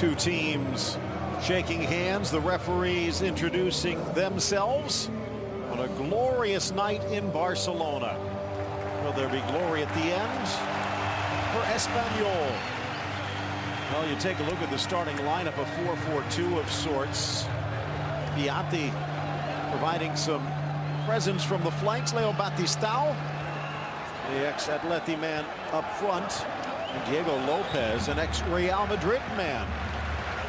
Two teams shaking hands, the referees introducing themselves on a glorious night in Barcelona. Will there be glory at the end for Espanhol? Well, you take a look at the starting lineup, a 4-4-2 of sorts. Piatti providing some presence from the flanks. Leo Batistao, the ex-Atleti man up front. And Diego Lopez, an ex-Real Madrid man,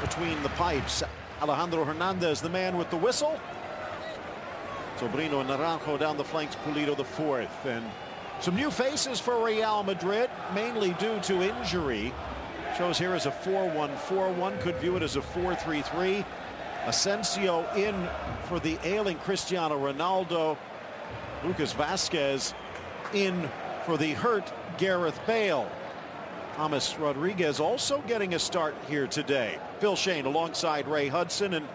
between the pipes. Alejandro Hernandez, the man with the whistle. Sobrino Naranjo down the flanks, Pulido the fourth. And some new faces for Real Madrid, mainly due to injury. Shows here as a 4-1-4-1, could view it as a 4-3-3. Asensio in for the ailing Cristiano Ronaldo. Lucas Vazquez in for the hurt Gareth Bale. James Rodriguez also getting a start here today. Phil Shane alongside Ray Hudson, and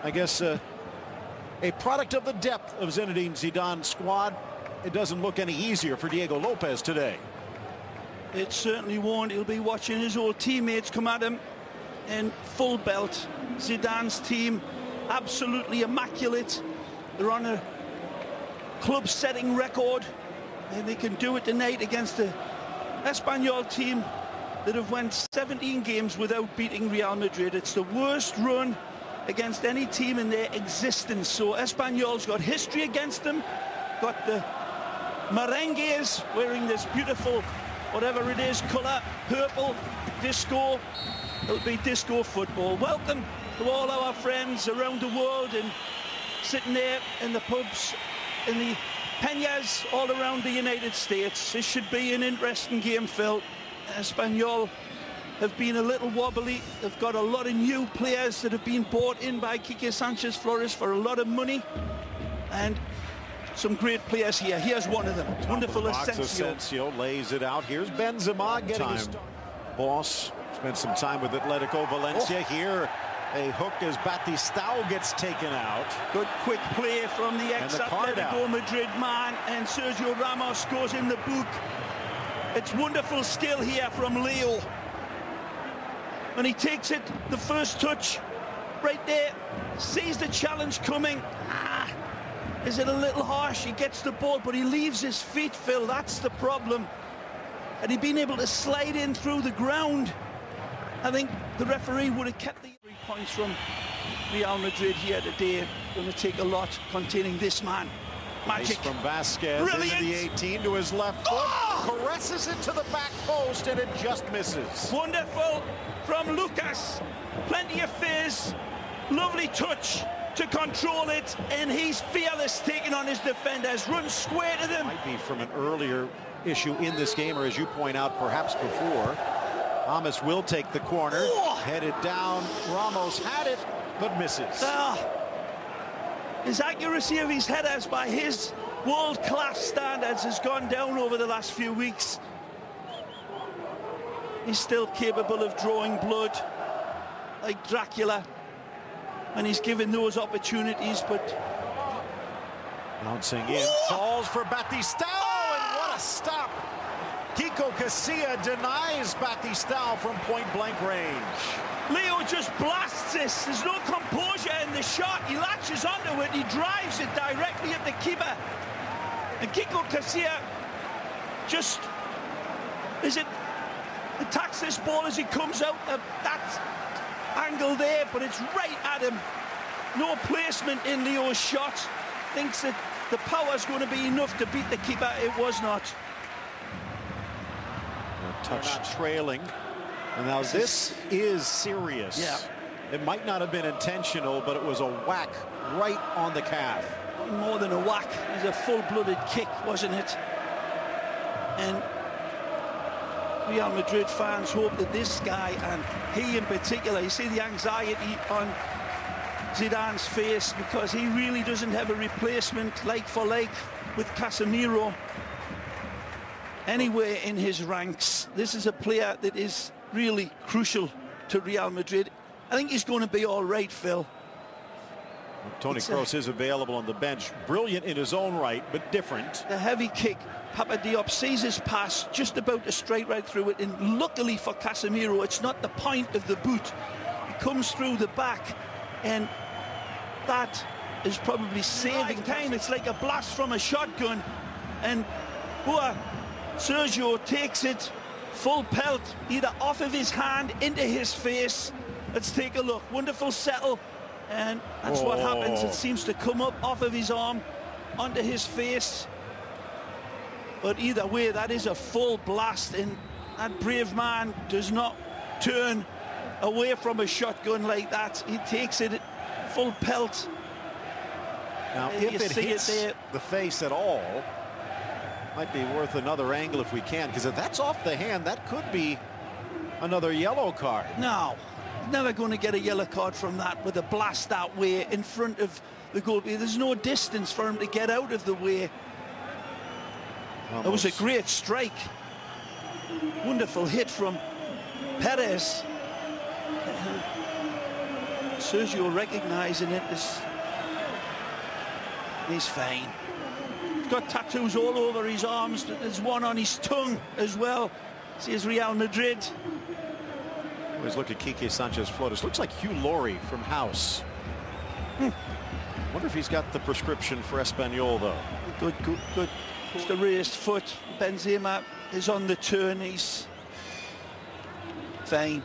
I guess a product of the depth of Zinedine Zidane's squad. It doesn't look any easier for Diego Lopez today. It certainly won't. He'll be watching his old teammates come at him in full belt. Zidane's team absolutely immaculate. They're on a club-setting record, and they can do it tonight against the Espanhol team that have went 17 games without beating Real Madrid. It's the worst run against any team in their existence. So Espanyol's got history against them. Got the merengues wearing this beautiful, whatever it is, colour, purple, disco. It'll be disco football. Welcome to all our friends around the world and sitting there in the pubs, in the peñas all around the United States. This should be an interesting game, Phil. Espanhol have been a little wobbly. They've got a lot of new players that have been bought in by Quique Sanchez Flores for a lot of money, and some great players here. Here's one of them. Wonderful Asensio lays it out. Here's Benzema getting his boss. Spent some time with Atletico Valencia. Here a hook as Batistao gets taken out. Good quick play from the ex-Atletico Madrid man, and Sergio Ramos goes in the book. It's wonderful skill here from Leo. When he takes it, the first touch, right there, sees the challenge coming. Is it a little harsh? He gets the ball, but he leaves his feet, Phil. That's the problem. And he'd been able to slide in through the ground. I think the referee would have kept the 3 points from Real Madrid here today. Going to take a lot containing this man. Magic. Nice from Vazquez. Brilliant. Into the 18 to his left foot. Caresses it to the back post, and it just misses. Wonderful from Lucas. Plenty of fizz. Lovely touch to control it, and he's fearless taking on his defenders. Runs square to them. Might be from an earlier issue in this game, or as you point out, perhaps before. James will take the corner, headed down. Ramos had it, but misses. His accuracy of his headers by his world-class standards has gone down over the last few weeks. He's still capable of drawing blood like Dracula when he's given those opportunities, but bouncing in, falls for Batistao, and what a stop! Kiko Casilla denies Batistao from point-blank range. Leo just blasts this. There's no composure in the shot. He latches onto it. He drives it directly at the keeper. And Kiko Casilla just attacks this ball as he comes out of that angle there, but it's right at him. No placement in Leo's shot. Thinks that the power's going to be enough to beat the keeper. It was not. Touch trailing, and now this is serious. Yeah, it might not have been intentional, but it was a whack right on the calf. More than a whack, it was a full-blooded kick, wasn't it? And Real Madrid fans hope that this guy, and he in particular, you see the anxiety on Zidane's face, because he really doesn't have a replacement like for like with Casemiro anywhere in his ranks. This is a player that is really crucial to Real Madrid. I think he's going to be all right, Phil. Toni Kroos is available on the bench. Brilliant in his own right, but different. The heavy kick. Papa Diop sees his pass, just about to straight right through it, and luckily for Casemiro, it's not the point of the boot. He comes through the back, and that is probably saving time. It's like a blast from a shotgun, and poor Sergio takes it full pelt, either off of his hand into his face. Let's take a look. Wonderful settle, and that's what happens. It seems to come up off of his arm onto his face. But either way, that is a full blast, and that brave man does not turn away from a shotgun like that. He takes it full pelt. Now, if it hits the face at all, might be worth another angle if we can, because if that's off the hand, that could be another yellow card. No, never going to get a yellow card from that with a blast that way in front of the goalkeeper. There's no distance for him to get out of the way. It was a great strike. Wonderful hit from Perez. Sergio recognizing it as he's fine. He's got tattoos all over his arms. There's one on his tongue as well. Says Real Madrid. Always look at Quique Sanchez Flores. Looks like Hugh Laurie from House. Wonder if he's got the prescription for Espanhol, though. Good. Just a raised foot. Benzema is on the turn. He's fine.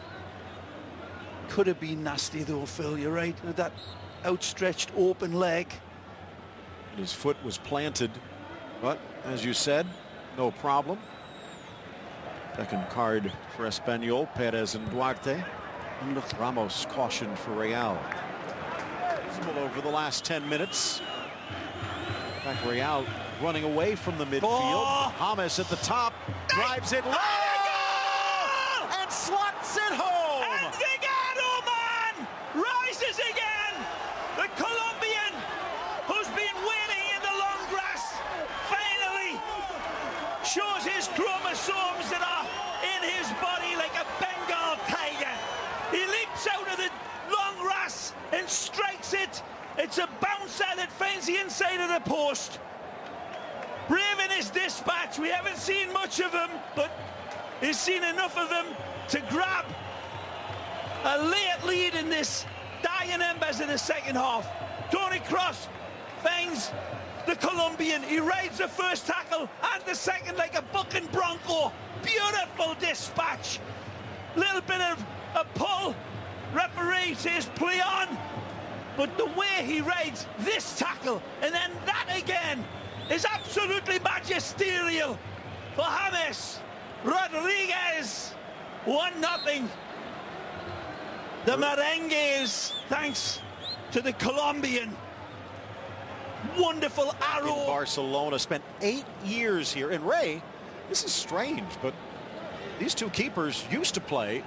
Could have been nasty though, Phil. You're right. With that outstretched open leg. His foot was planted, but as you said, no problem. Second card for Espanhol, Perez and Duarte. And look, Ramos cautioned for Real. Over the last 10 minutes. In fact, Real running away from the midfield. James at the top, drives it low, and slots it home. And Vigado, man, rises again. The Colombian, who's been waiting in the long grass, finally shows his chromosomes that are in his body like a Bengal tiger. He leaps out of the long grass and strikes it. It's a bouncer that finds the inside of the post. Brave in his dispatch. We haven't seen much of him, but he's seen enough of him to grab a late lead in this dying embers in the second half. Toni Kroos finds the Colombian. He rides the first tackle and the second like a bucking bronco. Beautiful dispatch. Little bit of a pull. Referee says play on. But the way he rides this tackle and then that again is absolutely magisterial for James Rodriguez. 1-0. The merengues, thanks to the Colombian. Wonderful arrow. In Barcelona, spent 8 years here. And Ray, this is strange, but these two keepers used to play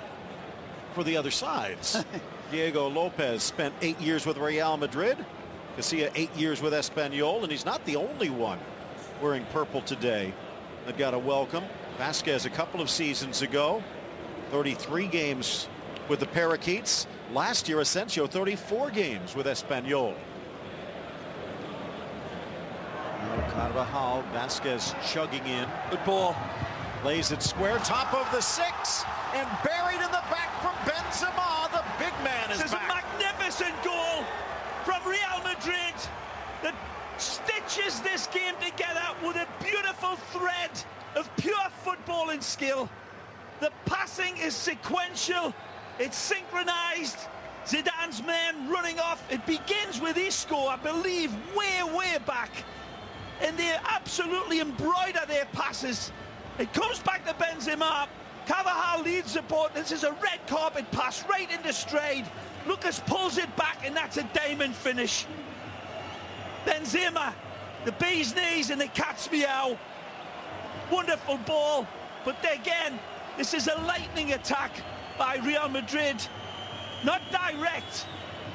for the other sides. Diego Lopez spent 8 years with Real Madrid. Casilla 8 years with Espanhol, and he's not the only one wearing purple today that got a welcome. Vasquez a couple of seasons ago, 33 games with the Parakeets. Last year, Asensio 34 games with Espanhol. Carvajal, Vasquez chugging in. Good ball. Lays it square, top of the 6, and buried in the back from Benzema. The big man is back. This is a magnificent goal from Real Madrid that stitches this game together with a beautiful thread of pure footballing skill. The passing is sequential, it's synchronized. Zidane's men running off. It begins with Isco, I believe, way back, and they absolutely embroider their passes. It comes back to Benzema. Carvajal leads the boat. This is a red carpet pass right into stride. Lucas pulls it back, and that's a diamond finish. Benzema, the bee's knees and the cat's meow. Wonderful ball, but again, this is a lightning attack by Real Madrid. Not direct,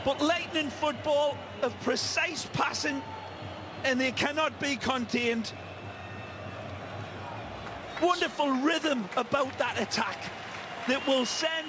but lightning football of precise passing, and they cannot be contained. Wonderful rhythm about that attack that will send